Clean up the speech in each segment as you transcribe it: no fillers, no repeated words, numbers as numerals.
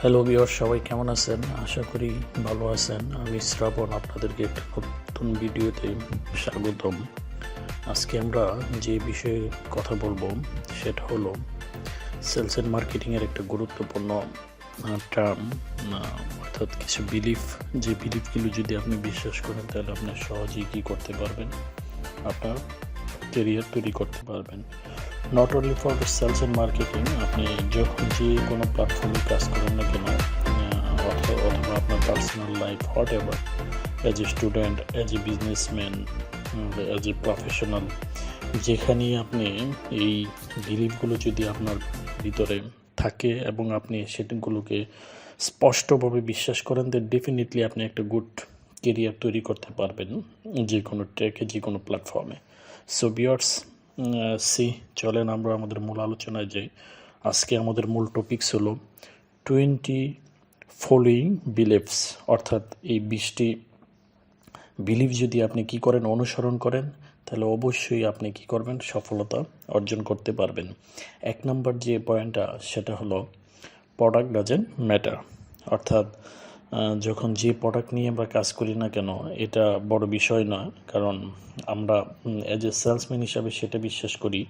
Hello viewer, সবাই কেমন আছেন? আশা করি ভালো আছেন। আমি শ্রাবণ, আপনাদেরকে একটা নতুন ভিডিওতে স্বাগতম। আজকে আমরা যে বিষয়ে কথা বলবো সেটা হলো সেলস অ্যান্ড মার্কেটিংয়ের একটা গুরুত্বপূর্ণ টার্ম, অর্থাৎ কিছু বিলিফ। যে বিলিফগুলো যদি আপনি বিশ্বাস করেন তাহলে আপনি সহজেই কী করতে পারবেন, আপনার কেরিয়ার তৈরি করতে পারবেন। Not only for sales and marketing, আপনি যখন যে কোনো প্ল্যাটফর্মে কাজ করেন না কেন, অথবা আপনার personal life, what ever, as a student, as a businessman, as a professional, যেখানেই আপনি এই বিলিফগুলো যদি আপনার ভিতরে থাকে এবং আপনি সেগুলোকে স্পষ্টভাবে বিশ্বাস করেন, তো ডেফিনেটলি আপনি একটা গুড কেরিয়ার তৈরি করতে পারবেন যে কোনো ট্র্যাকে, যে কোনো প্ল্যাটফর্মে। সো ভিউয়ার্স, চলেন আমরা আমাদের মূল আলোচনায় যাই। আজকে আমাদের মূল টপিকস হলো 20 ফলোয়িং বিলিভস, অর্থাৎ এই 20টি বিলিভ যদি আপনি কি করেন, অনুসরণ করেন, তাহলে অবশ্যই আপনি কি করবেন, সফলতা অর্জন করতে পারবেন। 1 নম্বর যে পয়েন্টটা সেটা হলো প্রোডাক্ট ডাজেন্ট ম্যাটার, অর্থাৎ যখন যে প্রোডাক্ট নিয়ে আমরা কাজ করি না কেন, এটা বড় বিষয় নয়, কারণ আমরা অ্যাজ এ সেলসম্যান হিসাবে সেটা বিশ্বাস করি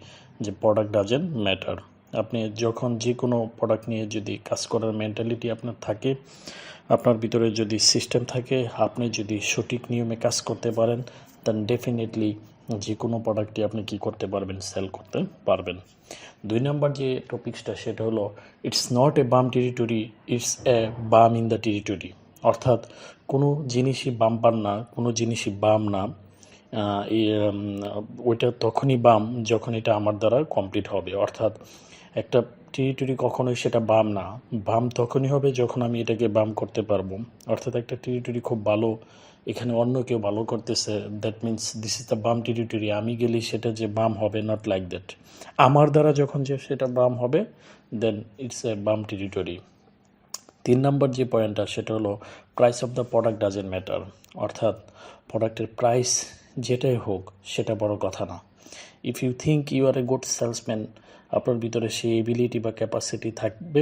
যে প্রোডাক্ট ডাজেন্ট ম্যাটার। আপনি যখন যে কোনো প্রোডাক্ট নিয়ে যদি কাজ করার মেন্টালিটি আপনার থাকে, আপনার ভিতরে যদি সিস্টেম থাকে, আপনি যদি সঠিক নিয়মে কাজ করতে পারেন, দেন ডেফিনেটলি যে কোনো প্রোডাক্টই আপনি কি করতে পারবেন, সেল করতে পারবেন। 2 নম্বর যে টপিকসটা সেটা হলো ইটস নট এ বাম টেরিটরি, ইটস এ বাম ইন দ্য টেরিটরি, অর্থাৎ কোনো জিনিসই বাম্পার না, কোনো জিনিসই বাম না, ওইটা তখনই বাম যখন এটা আমার দ্বারা কমপ্লিট হবে। অর্থাৎ একটা টেরিটরি কখনোই সেটা বাম না, বাম তখনই হবে যখন আমি এটাকে বাম করতে পারবো। অর্থাৎ একটা টেরিটরি খুব ভালো, এখানে অন্য কেউ ভালো করতেছে, that means this is the বাম টেরিটরি, আমি গেলেই সেটা যে বাম হবে, নট লাইক দ্যাট। আমার দ্বারা যখন যে সেটা বাম হবে, দেন ইটস এ বাম টেরিটরি। 3 নম্বর যে পয়েন্টটা সেটা হলো price of the product doesn't matter, অর্থাৎ প্রোডাক্টের প্রাইস যেটাই হোক সেটা বড় কথা না। If you think you are a good salesman, আপনার ভিতরে সেই এবিলিটি বা ক্যাপাসিটি থাকবে,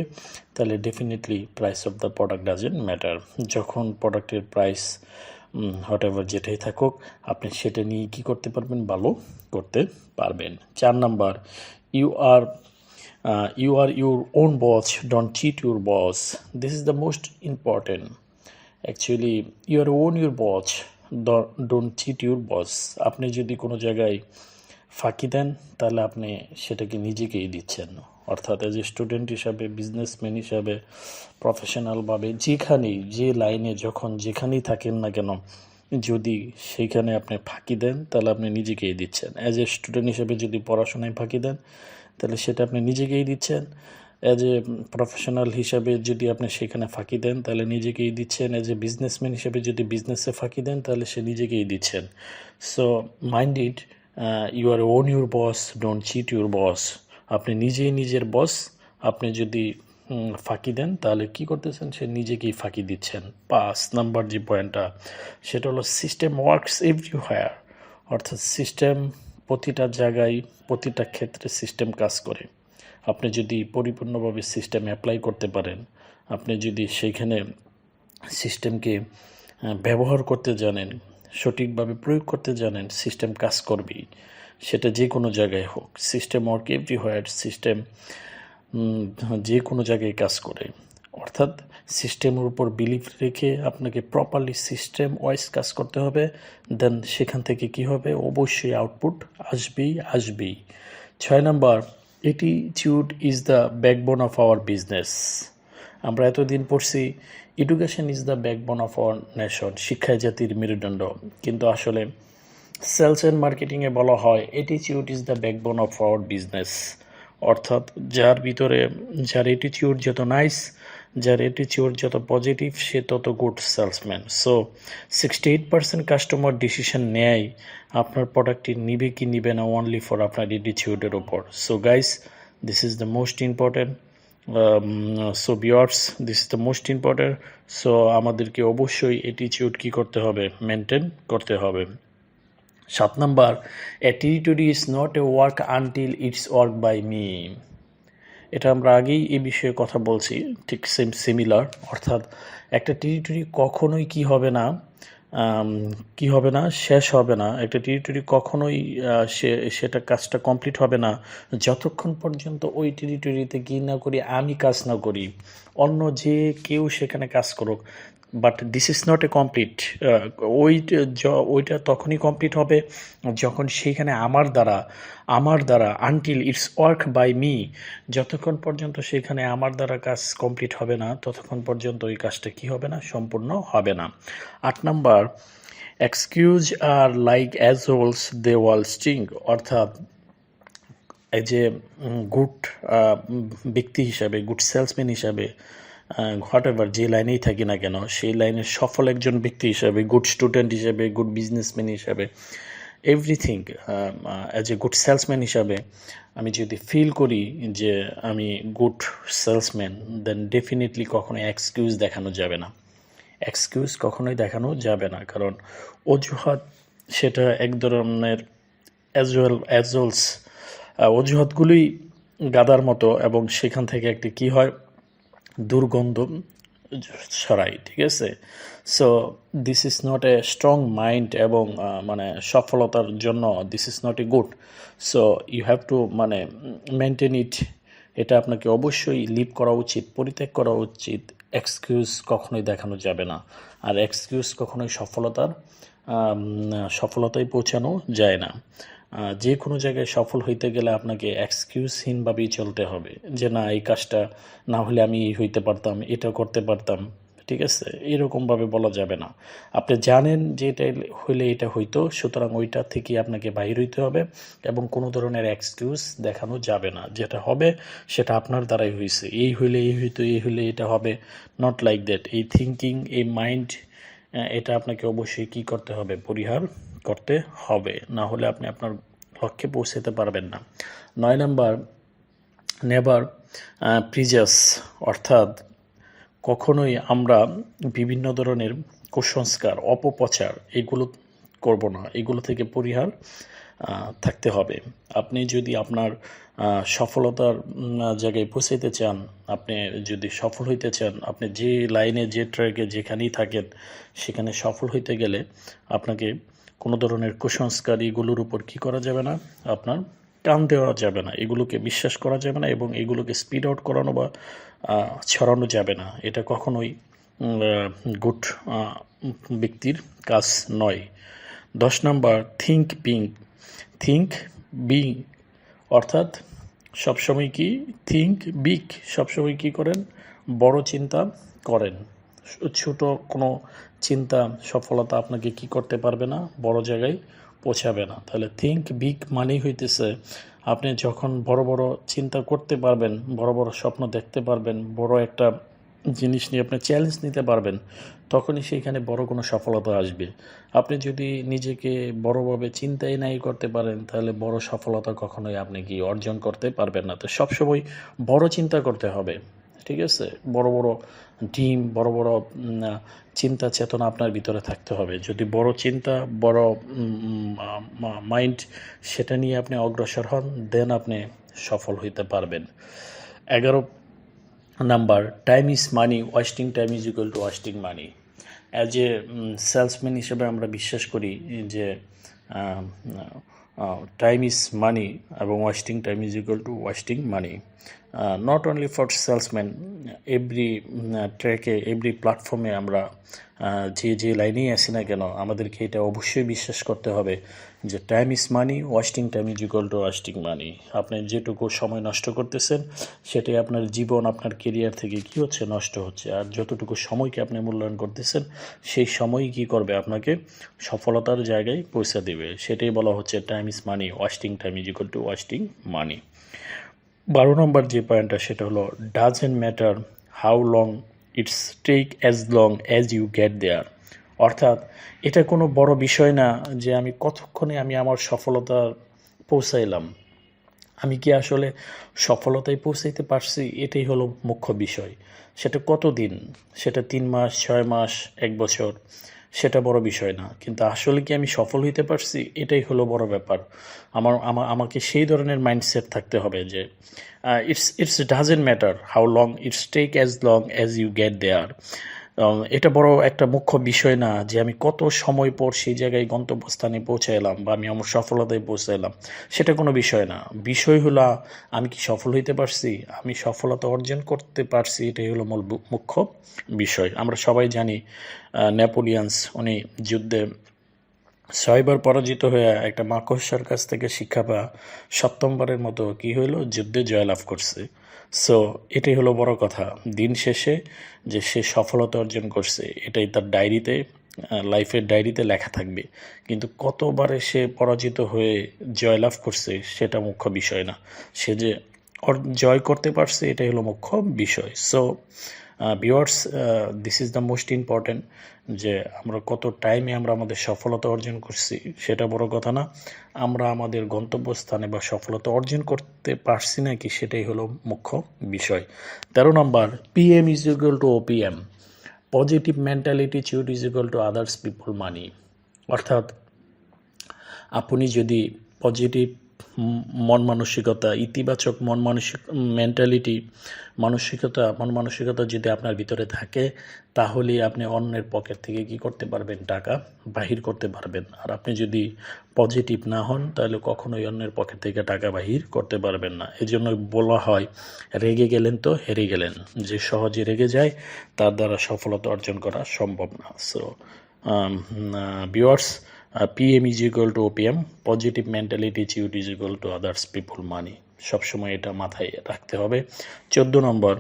তাহলে definitely price of the product doesn't matter. যখন প্রোডাক্টের প্রাইস হোয়াট এভার যেটাই থাকুক, আপনি সেটা নিয়ে কী করতে পারবেন, ভালো করতে পারবেন। 4 number, you are your own boss, don't cheat your boss. This is the most important. Actually, you are own your boss, don't cheat your boss. আপনি যদি কোনো জায়গায় ফাঁকি দেন, তাহলে আপনি সেটাকে নিজেকেই দিচ্ছেন। অর্থাৎ এজ এ স্টুডেন্ট হিসাবে, বিজনেসম্যান হিসাবে, প্রফেশনালভাবে, যেখানেই যে লাইনে যখন যেখানেই থাকেন না কেন, যদি সেইখানে আপনি ফাঁকি দেন, তাহলে আপনি নিজেকেই দিচ্ছেন। অ্যাজ এ স্টুডেন্ট হিসাবে যদি পড়াশোনায় ফাঁকি দেন, তাহলে সেটা আপনি নিজেকেই দিচ্ছেন। অ্যাজ এ প্রফেশনাল হিসাবে যদি আপনি সেখানে ফাঁকি দেন, তাহলে নিজেকেই দিচ্ছেন। অ্যাজ এ বিজনেসম্যান হিসাবে যদি বিজনেসে ফাঁকি দেন, তাহলে সে নিজেকেই দিচ্ছেন। So mind it, you are own your boss, don't cheat your boss. আপনি নিজেই নিজের বস। আপনি যদি ফাঁকি দেন, তাহলে কি করতেছেন, সে নিজেকেই ফাঁকি দিচ্ছেন। 5 নাম্বার যে পয়েন্টটা সেটা হলো সিস্টেম ওয়ার্কস এভরিহোয়ার, অর্থাৎ সিস্টেম প্রতিটা জায়গায়, প্রতিটা ক্ষেত্রে সিস্টেম কাজ করে। আপনি যদি পরিপূর্ণভাবে সিস্টেম অ্যাপ্লাই করতে পারেন, আপনি যদি সেইখানে সিস্টেমকে ব্যবহার করতে জানেন, সঠিকভাবে প্রয়োগ করতে জানেন, সিস্টেম কাজ করবেই, সেটা যে কোনো জায়গায় হোক। সিস্টেম ওয়ার্ক এভরিহোয়ার, সিস্টেম যে কোনো জায়গায় কাজ করে। অর্থাৎ সিস্টেমের উপর বিলিভ রেখে আপনাকে প্রপারলি সিস্টেম ওয়াইজ কাজ করতে হবে, দেন সেখান থেকে কি হবে, অবশ্যই আউটপুট আসবেই। 6 number, attitude is the backbone of our business. আমরা এতদিন পড়ছি education is the backbone of our nation, শিক্ষায় জাতির মেরুদণ্ড, কিন্তু আসলে সেলস অ্যান্ড মার্কেটিংয়ে বলা হয় attitude is the backbone of our business. অর্থাৎ যার ভিতরে, যার অ্যাটিটিউড যত নাইস, যার অ্যাটিটিউড যত পজিটিভ, সে তত good salesman. So 68% customer decision নেয় আপনার প্রোডাক্টটি নিবে কি নিবে না, অনলি ফর আপনার অ্যাটিটিউডের ওপর। So guys, this is the most important. So viewers, this is the most important. So আমাদেরকে অবশ্যই অ্যাটিটিউড কী করতে হবে, মেনটেন করতে হবে। 7 number, a territory is not a work until it's work by me. এটা আমরা আগেই এই বিষয়ে কথা বলছি, ঠিক সিমিলার। অর্থাৎ একটা টেরিটরি কখনোই কি হবে না, শেষ হবে না। একটা টেরিটরি কখনোই সেটা কাজটা কমপ্লিট হবে না যতক্ষণ পর্যন্ত ওই টেরিটরিতে কি না করি, আমি কাজ না করি, অন্য যে কেউ সেখানে কাজ করুক। But this is not a complete. ওইটা তখনই কমপ্লিট হবে যখন সেইখানে আমার দ্বারা until it's work by me, যতক্ষণ পর্যন্ত সেখানে আমার দ্বারা কাজ কমপ্লিট হবে না ততক্ষণ পর্যন্ত ওই কাজটা কি হবে না, সম্পূর্ণ হবে না। 8 নাম্বার, এক্সকিউজ আর লাইক অ্যাজ হোলস দে ওয়াল স্টিং। অর্থাৎ এই যে গুড ব্যক্তি হিসাবে, গুড সেলসম্যান হিসাবে, হোয়াট এভার যে লাইনেই থাকি না কেন, সেই লাইনের সফল একজন ব্যক্তি হিসাবে, গুড স্টুডেন্ট হিসাবে, গুড বিজনেসম্যান হিসাবে, everything as a good salesman হিসাবে আমি যদি ফিল করি যে আমি গুড সেলসম্যান, দেন ডেফিনেটলি কখনোই এক্সকিউজ দেখানো যাবে না। এক্সকিউজ কখনোই দেখানো যাবে না, কারণ অজুহাত সেটা এক ধরনের অ্যাজওয়েলস অজুহাতগুলোই গাদার মতো, এবং সেখান থেকে একটি কি হয়, দুর্গন্ধ ছড়ায়, ঠিক আছে। So this is not a strong mind, এবং মানে সফলতার জন্য this is not a good. So you have to maintain it. এটা আপনাকে অবশ্যই লিভ করা উচিত, পরিত্যাগ করা উচিত। এক্সকিউজ কখনোই দেখানো যাবে না, আর এক্সকিউজ কখনোই সফলতায় পৌঁছানো যায় না। যে কোনো জায়গায় সফল হইতে গেলে আপনাকে এক্সকিউজহীনভাবেই চলতে হবে, যে না এই কাজটা না হলে আমি হইতে পারতাম, এটা করতে পারতাম, ঠিক আছে, এরকমভাবে বলা যাবে না। আপনি জানেন যে এটা হইলে এটা হইতো, সুতরাং ওইটা থেকে আপনাকে বাইর হইতে হবে, এবং কোনো ধরনের এক্সকিউজ দেখানো যাবে না। যেটা হবে সেটা আপনার দ্বারাই হয়েছে, এই হইলে এই হইতো, এই হইলে এটা হবে, নট লাইক দ্যাট। এই থিঙ্কিং, এই মাইন্ড, এটা আপনাকে অবশ্যই কি করতে হবে, পরিহার করতে হবে, না হলে আপনি আপনার লক্ষ্যে পৌঁছাতে পারবেন না। 9 নাম্বার, নেভার প্রিজাস। অর্থাৎ কখনোই আমরা বিভিন্ন ধরনের কুসংস্কার, অপপ্রচার এগুলো করব না, এগুলো থেকে পরিহার থাকতে হবে। আপনি যদি আপনার সফলতার জায়গায় পৌঁছাইতে চান, আপনি যদি সফল হইতে চান, আপনি যে লাইনে, যে ট্র্যাকে যেখানেই থাকেন, সেখানে সফল হইতে গেলে আপনাকে কোনো ধরনের কুসংস্কার এগুলোর উপর কী করা যাবে না, আপনার টান দেওয়া যাবে না, এগুলোকে বিশ্বাস করা যাবে না, এবং এগুলোকে স্পিড আউট করানো বা ছড়ানো যাবে না। এটা কখনোই গুড ব্যক্তির কাজ নয়। 10 নাম্বার, থিঙ্ক বিং। অর্থাৎ সবসময় কি, থিঙ্ক বিগ, সবসময় কি করেন, বড় চিন্তা করেন। ছোট কোনো চিন্তা সফলতা আপনাকে কি করতে পারবে না, বড় জায়গায় পৌঁছাবে না। তাহলে থিঙ্ক বিগ মানেই হইতেছে আপনি যখন বড় বড় চিন্তা করতে পারবেন, বড় বড় স্বপ্ন দেখতে পারবেন, বড় একটা জিনিস নিয়ে আপনি চ্যালেঞ্জ নিতে পারবেন, তখনই সেইখানে বড় কোনো সফলতা আসবে। আপনি যদি নিজেকে বড়ভাবে চিন্তাই নাই করতে পারেন, তাহলে বড় সফলতা কখনোই আপনি কি অর্জন করতে পারবেন না। তো সবসময় বড় চিন্তা করতে হবে, ঠিক আছে। বড় বড় ড্রিম, বড় বড় চিন্তা চেতনা আপনার ভিতরে থাকতে হবে। যদি বড় চিন্তা, বড় মাইন্ড, সেটা নিয়ে আপনি অগ্রসর হন, দেন আপনি সফল হইতে পারবেন। 11 number, time is money, wasting time is equal to wasting money. As a salesman হিসেবে আমরা বিশ্বাস করি যে টাইম ইজ মানি এবং wasting time is equal to wasting money. Not only for salesman, every ট্র্যাকে, এভরি প্ল্যাটফর্মে আমরা যে লাইনেই আসি না কেন, আমাদেরকে এটা অবশ্যই বিশ্বাস করতে হবে যে time is money, wasting time is equal to wasting money. আপনি যেটুকু সময় নষ্ট করতেছেন, সেটাই আপনার জীবন, আপনার কেরিয়ার থেকে কী হচ্ছে, নষ্ট হচ্ছে। আর যতটুকু সময়কে আপনি মূল্যায়ন করতেছেন, সেই সময়ই কী করবে, আপনাকে সফলতার জায়গায় পৌঁছে দেবে। সেটাই বলা হচ্ছে time is money, wasting time is equal to wasting money. 12 number যে পয়েন্টটা, সেটা হলো doesn't matter how long it's take as long as you get there. অর্থাৎ এটা কোনো বড় বিষয় না যে আমি কতক্ষণে আমি আমার সফলতা পৌঁছাইলাম, আমি কি আসলে সফলতায় পৌঁছাইতে পারছি, এটাই হলো মুখ্য বিষয়। সেটা কতদিন, সেটা 3 মাস, 6 মাস, 1 বছর, সেটা বড় বিষয় না, কিন্তু আসলে কি আমি সফল হইতে পারছি, এটাই হলো বড় ব্যাপার। আমাকে সেই ধরনের মাইন্ডসেট থাকতে হবে যে it's doesn't matter how long it's take, as long as you get there. এটা বড় একটা মুখ্য বিষয় না যে আমি কত সময় পর সেই জায়গায় গন্তব্যস্থানে পৌঁছে এলাম বা আমি আমার সফলতায় পৌঁছে এলাম, সেটা কোনো বিষয় না। বিষয় হলো আমি কি সফল হইতে পারছি, আমি সফলতা অর্জন করতে পারছি, এটাই হলো মূল মুখ্য বিষয়। আমরা সবাই জানি নেপোলিয়ান্স উনি যুদ্ধে 6বার পরাজিত হয়ে একটা মাকড়সার কাছ থেকে শিক্ষা পাওয়া 7মবারের মতো কি হইলো, যুদ্ধে জয়লাভ করছে। সো এটাই হলো বড় কথা। দিন শেষে যে সে সফলতা অর্জন করছে এটাই তার ডায়েরিতে, লাইফের ডায়েরিতে লেখা থাকবে। কিন্তু কতবারে সে পরাজিত হয়ে জয়লাভ করছে সেটা মুখ্য বিষয় না, সে যে জয় করতে পারছে এটাই হলো মুখ্য বিষয়। So viewers, this is the most important, যে আমরা কত টাইমে আমরা আমাদের সফলতা অর্জন করছি সেটা বড় কথা না, আমরা আমাদের গন্তব্যস্থানে বা সফলতা অর্জন করতে পারছি নাকি সেটাই হলো মুখ্য বিষয়। 13 number, PM is equal to OPM, positive mentality attitude is equal to others people money. অর্থাৎ আপনি যদি পজিটিভ মন মানসিকতা, ইতিবাচক মন মেন্টালিটি, মন মানসিকতা যদি আপনার ভিতরে থাকে, তাহলে আপনি অন্যের পকেট থেকে কি করতে পারবেন, টাকা বাহির করতে পারবেন। আর আপনি যদি পজিটিভ না হন তাহলে কখনোই অন্যের পকেট থেকে টাকা বাহির করতে পারবেন না। এই জন্য বলা হয় রেগে গেলেন তো হেরে গেলেন, যে সহজে রেগে যায় তার দ্বারা সফলতা অর্জন করা সম্ভব না। So viewers, PM is equal to OPM, positive mentality attitude is equal to others people money, সবসময় এটা মাথায় রাখতে হবে। 14 number,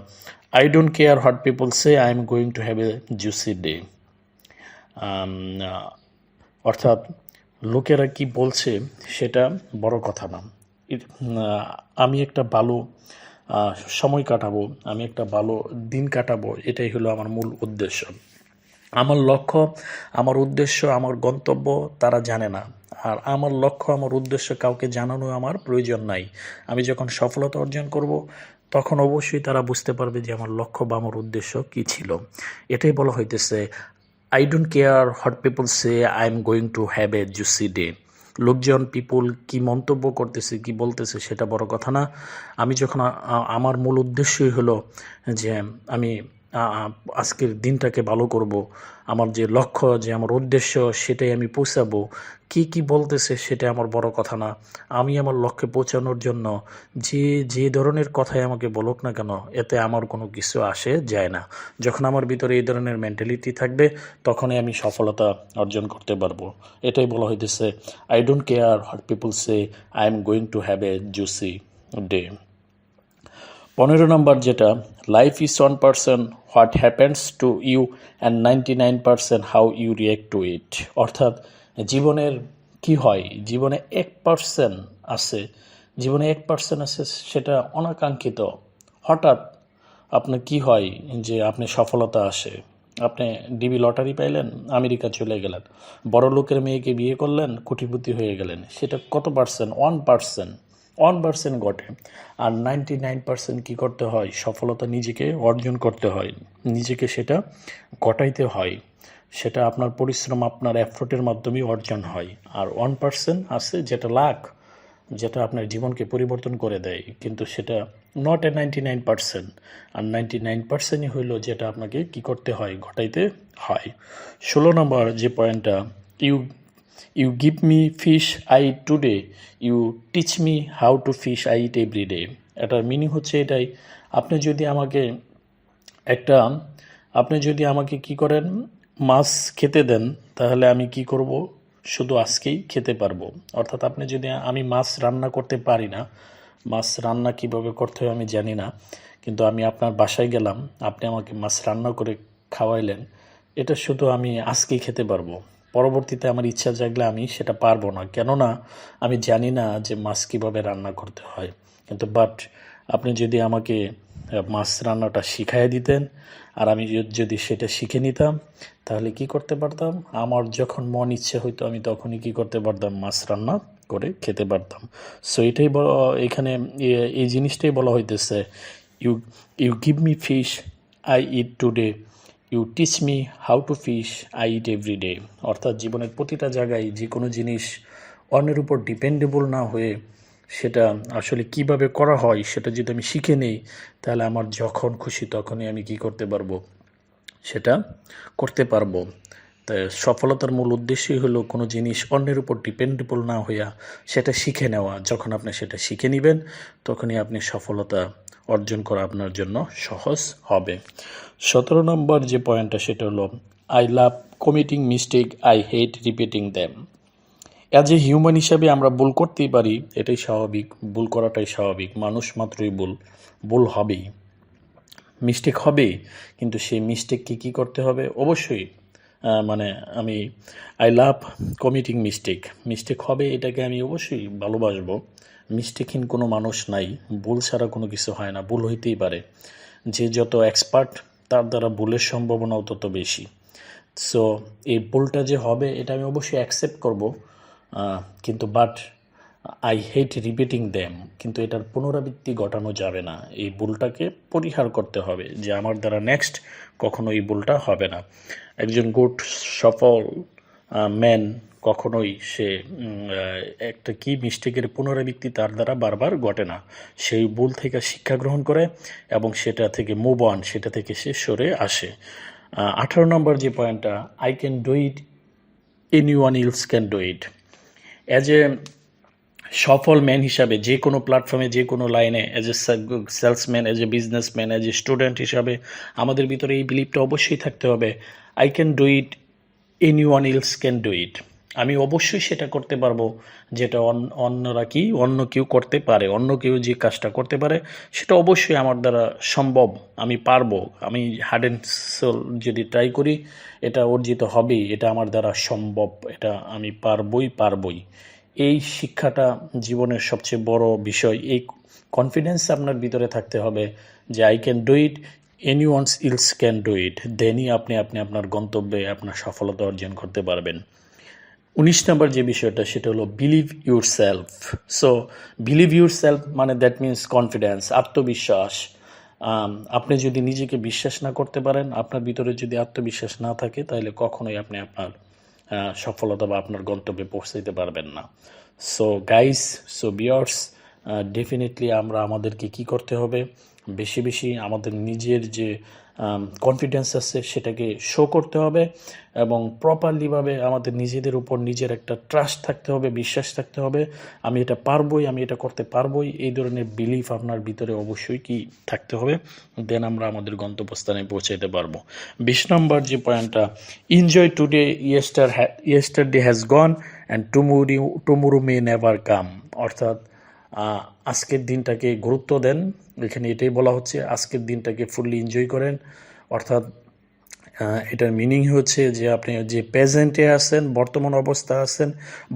I don't care what people say, I am going to have a juicy day. অর্থাৎ লোকেরা কি বলছে সেটা বড় কথা না, আমি একটা ভালো সময় কাটাবো, আমি একটা ভালো দিন কাটাবো, এটাই হলো আমার মূল উদ্দেশ্য। আমার লক্ষ্য, আমার উদ্দেশ্য, আমার গন্তব্য তারা জানে না, আর আমার লক্ষ্য, আমার উদ্দেশ্য কাউকে জানানো আমার প্রয়োজন নাই। আমি যখন সফলতা অর্জন করব তখন অবশ্যই তারা বুঝতে পারবে যে আমার লক্ষ্য বা আমার উদ্দেশ্য কী ছিল। এটাই বলা হইতেছে I don't care what people say, I am going to have a juicy day. লোকজন, পিপুল কি মন্তব্য করতেছে, কি বলতেছে সেটা বড় কথা না। আমি যখন আমার মূল উদ্দেশ্যই হলো যে আমি আজকের দিনটাকে ভালো করব, আমার যে লক্ষ্য, যে আমার উদ্দেশ্য সেটাই আমি পৌঁছাবো, কি বলতেছে সেটা আমার বড় কথা না। আমি আমার লক্ষ্যে পৌঁছানোর জন্য যে ধরনের কথাই আমাকে বলুক না কেন, এতে আমার কোনো কিছু আসে যায় না। যখন আমার ভিতরে এই ধরনের মেন্টালিটি থাকবে তখনই আমি সফলতা অর্জন করতে পারবো। এটাই বলা হইতেছে I don't care what people say, I am going to have a juicy day. 15 number যেটা, life is 1% what happens to you and 99% how you react to it. অর্থাৎ জীবনের কি হয়, জীবনে 1% আছে, জীবনে 1% আছে সেটা অনাকাঙ্ক্ষিত। হঠাৎ আপনার কি হয় যে আপনি সফলতা আসে, আপনি ডিবি লটারি পাইলেন, আমেরিকা চলে গেলেন, বড় লোকের মেয়েকে বিয়ে করলেন, কোটিপতি হয়ে গেলেন, সেটা কত পার্সেন্ট? 1% ঘটে। আর 99% কী করতে হয়, সফলতা নিজেকে অর্জন করতে হয়, নিজেকে সেটা ঘটাইতে হয়, সেটা আপনার পরিশ্রম, আপনার এফোর্টের মাধ্যমেই অর্জন হয়। আর 1% আছে যেটা লাক, যেটা আপনার জীবনকে পরিবর্তন করে দেয়, কিন্তু সেটা নট এ 99%। আর 99%ই হইল যেটা আপনাকে কি করতে হয়, ঘটাইতে হয়। 16 নম্বর যে পয়েন্টটা, you give me fish I eat today, you teach me how to fish I eat every day. এটার মিনিং হচ্ছে এটাই, আপনি যদি আমাকে কি করেন, মাছ খেতে দেন, তাহলে আমি কি করব, শুধু আজকেই খেতে পারবো। অর্থাৎ আমি মাছ রান্না করতে পারি না, মাছ রান্না কিভাবে করতে হয় আমি জানি না, কিন্তু আমি আপনার বাসায় গেলাম, আপনি আমাকে মাছ রান্না করে খাওয়াইলেন, এটা শুধু আমি আজকেই খেতে পারবো। পরবর্তীতে আমার ইচ্ছা জাগলে আমি সেটা পারবো না, কেননা আমি জানি না যে মাছ কীভাবে রান্না করতে হয়। কিন্তু আপনি যদি আমাকে মাছ রান্নাটা শিখাই দিতেন, আর আমি যদি সেটা শিখে নিতাম, তাহলে কি করতে পারতাম, আমার যখন মন ইচ্ছে হইতো আমি তখনই কি করতে পারতাম, মাছ রান্না করে খেতে পারতাম। সো এটাই এখানে এই জিনিসটাই বলা হইতেছে, you give me fish I eat today, you teach me how to fish I eat every day. অর্থাৎ জীবনের প্রতিটা জায়গায় যে কোনো জিনিস অন্যের উপর ডিপেন্ডেবল না হয়ে সেটা আসলে কিভাবে করা হয় সেটা যদি আমি শিখে নেই, তাহলে আমার যখন খুশি তখনই আমি কি করতে পারবো, সেটা করতে পারবো। তাই সফলতার মূল উদ্দেশ্যই হলো কোনো জিনিস অন্যের উপর ডিপেন্ডেবল না হইয়া সেটা শিখে নেওয়া। যখন আপনি সেটা শিখে নেবেন তখনই আপনি সফলতা অর্জন করা আপনার জন্য সহজ হবে। 17 নম্বর যে পয়েন্টটা সেটা হলো I love committing mistake, I hate repeating them. As a human হিসাবে আমরা ভুল করতেই পারি, এটাই স্বাভাবিক, ভুল করাটাই স্বাভাবিক, মানুষ মাত্রই ভুল হবেই, মিস্টেক হবেই। কিন্তু সেই মিস্টেককে কী করতে হবে, অবশ্যই মানে আমি আই লাভ কমিটিং মিস্টেক হবে, এটাকে আমি অবশ্যই ভালোবাসবো। মিস্টেকহীন কোনো মানুষ নাই, ভুল ছাড়া কোনো কিছু হয় না, ভুল হইতেই পারে। যে যত এক্সপার্ট তার দ্বারা ভুলের সম্ভাবনাও তত বেশি। সো এই ভুলটা যে হবে এটা আমি অবশ্যই অ্যাকসেপ্ট করব, কিন্তু but I hate repeating them, কিন্তু এটার পুনরাবৃত্তি ঘটানো যাবে না। এই ভুলটাকে পরিহার করতে হবে যে আমার দ্বারা নেক্সট কখনো এই ভুলটা হবে না। একজন গুড সফল ম্যান কখনোই সে একটা কি মিস্টেকের পুনরাবৃত্তি তার দ্বারা বারবার ঘটে না। সেই ভুল থেকে শিক্ষা গ্রহণ করে এবং সেটা থেকে মুভ অন, সেটা থেকে সে সরে আসে। 18 নম্বর যে পয়েন্টটা, I can do it, anyone else can do it. As a সফল ম্যান হিসাবে যে কোনো প্ল্যাটফর্মে, যে কোনো লাইনে, as a salesman, as a businessman, as a student হিসাবে আমাদের ভিতরে এই বিলিভটা অবশ্যই থাকতে হবে, I can do it, anyone else can do ইট। আমি অবশ্যই সেটা করতে পারবো যেটা অন্যরা কি অন্য কেউ করতে পারে, অন্য কেউ যে কাজটা করতে পারে সেটা অবশ্যই আমার দ্বারা সম্ভব, আমি পারবো। আমি হার্ড অ্যান্ড সোল যদি ট্রাই করি এটা অর্জিত হবেই, এটা আমার দ্বারা সম্ভব, এটা আমি পারবই। এই শিক্ষাটা জীবনের সবচেয়ে বড় বিষয়। এই কনফিডেন্স আপনার ভিতরে থাকতে হবে যে I can do it, anyone else can do it, দেনই আপনি আপনার গন্তব্যে আপনার সফলতা অর্জন করতে পারবেন। 19 নম্বর যে বিষয়টা সেটা হলো believe your self. So believe your self মানে দ্যাট মিনস কনফিডেন্স, আত্মবিশ্বাস। আপনি যদি নিজেকে বিশ্বাস না করতে পারেন, আপনার ভিতরে যদি আত্মবিশ্বাস না থাকে, তাহলে কখনোই আপনি আপনার সফলতা বা আপনার গন্তব্যে পৌঁছাইতে পারবেন না। So guys, so viewers, definitely আমরা আমাদেরকে কি করতে হবে, বেশি বেশি আমাদের নিজের যে কনফিডেন্স আছে সেটাকে শো করতে হবে এবং প্রপারলিভাবে আমাদের নিজেদের উপর নিজের একটা ট্রাস্ট থাকতে হবে, বিশ্বাস থাকতে হবে, আমি এটা পারবই, আমি এটা করতে পারবই, এই ধরনের বিলিফ আপনার ভিতরে অবশ্যই কি থাকতে হবে, দেন আমরা আমাদের গন্তব্যস্থানে পৌঁছাইতে পারবো। 20 নম্বর যে পয়েন্টটা, enjoy today, yesterday has gone and tomorrow may never come. অর্থাৎ আজকের দিনটাকে গুরুত্ব দেন, এখানে এটাই বলা হচ্ছে, আজকের দিনটাকে ফুললি এনজয় করেন। অর্থাৎ এটার মিনিং হচ্ছে যে আপনি যে প্রেজেন্টে আছেন, বর্তমান অবস্থা আছেন,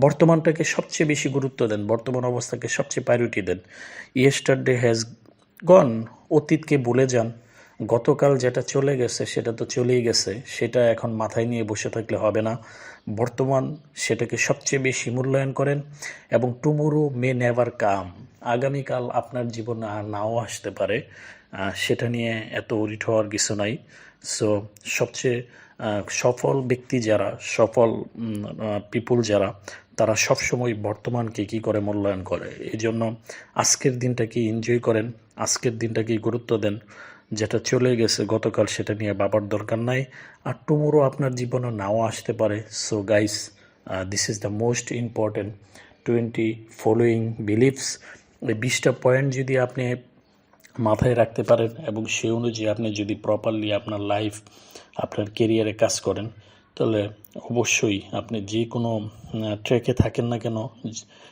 বর্তমানটাকে সবচেয়ে বেশি গুরুত্ব দেন, বর্তমান অবস্থাকে সবচেয়ে প্রায়োরিটি দেন। ইয়েস্টারডে হ্যাজ গন, অতীতকে ভুলে যান, গতকাল যেটা চলে গেছে সেটা তো চলেই গেছে, সেটা এখন মাথায় নিয়ে বসে থাকলে হবে না। বর্তমান সেটাকে সবচেয়ে বেশি মূল্যায়ন করেন এবং টুমোরো মে নেভার কাম, আগামীকাল আপনার জীবনে আর নাও আসতে পারে, সেটা নিয়ে এত ওরিট হওয়ার কিছু নাই। সো সবচেয়ে সফল ব্যক্তি যারা, সফল পিপুল যারা, তারা সবসময় বর্তমানকে কী করে মূল্যায়ন করে। এই জন্য আজকের দিনটাকে এনজয় করেন, আজকের দিনটাকে গুরুত্ব দেন, যেটা চলে গেছে গতকাল সেটা নিয়ে ভাবার দরকার নাই, আর টুমোরো আপনার জীবনে নাও আসতে পারে। So guys, this is the most important 20 following believes. এই 20টা পয়েন্ট যদি আপনি মাথায় রাখতে পারেন এবং সেই অনুযায়ী আপনি যদি প্রপারলি আপনার লাইফ, আপনার কেরিয়ারে কাজ করেন, তাহলে অবশ্যই আপনি যে কোনো ট্র্যাকে থাকেন না কেন,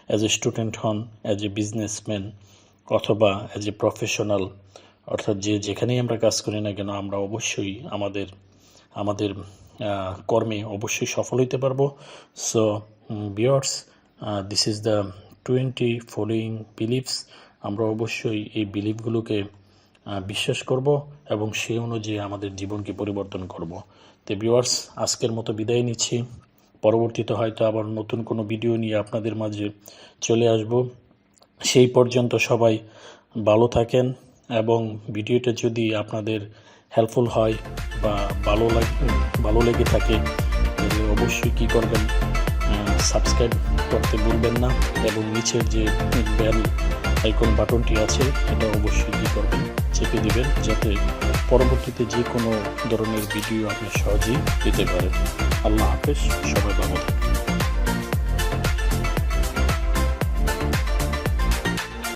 অ্যাজ এ স্টুডেন্ট হন, অ্যাজ এ বিজনেসম্যান অথবা অ্যাজ এ প্রফেশনাল, অর্থাৎ যেখানেই আমরা কাজ করি না কেন, আমরা অবশ্যই আমাদের কর্মে অবশ্যই সফল হইতে পারবো। So viewers, this is the 20 following believes. আমরা অবশ্যই এই বিলিভগুলোকে বিশ্বাস করব এবং সেই অনুযায়ী আমাদের জীবনকে পরিবর্তন করব। তো ভিউয়ার্স, আজকের মতো বিদায় নিচ্ছি, পরবর্তীতে হয়তো আবার নতুন কোনো ভিডিও নিয়ে আপনাদের মাঝে চলে আসব। সেই পর্যন্ত সবাই ভালো থাকেন এবং ভিডিওটা যদি আপনাদের হেল্পফুল হয় বা ভালো লেগে থাকে, তাহলে অবশ্যই কী করবেন, সাবস্ক্রাইব করতে ভুলবেন না এবং নিচের যে বেল আইকন বাটনটি আছে এটা অবশ্যই কী করবেন, চেপে দিবেন, যাতে পরবর্তীতে যে কোনো ধরনের ভিডিও আপনি সহজেই পেতে পারেন। আল্লাহ হাফেজ, সবাই ভালো থাকবেন।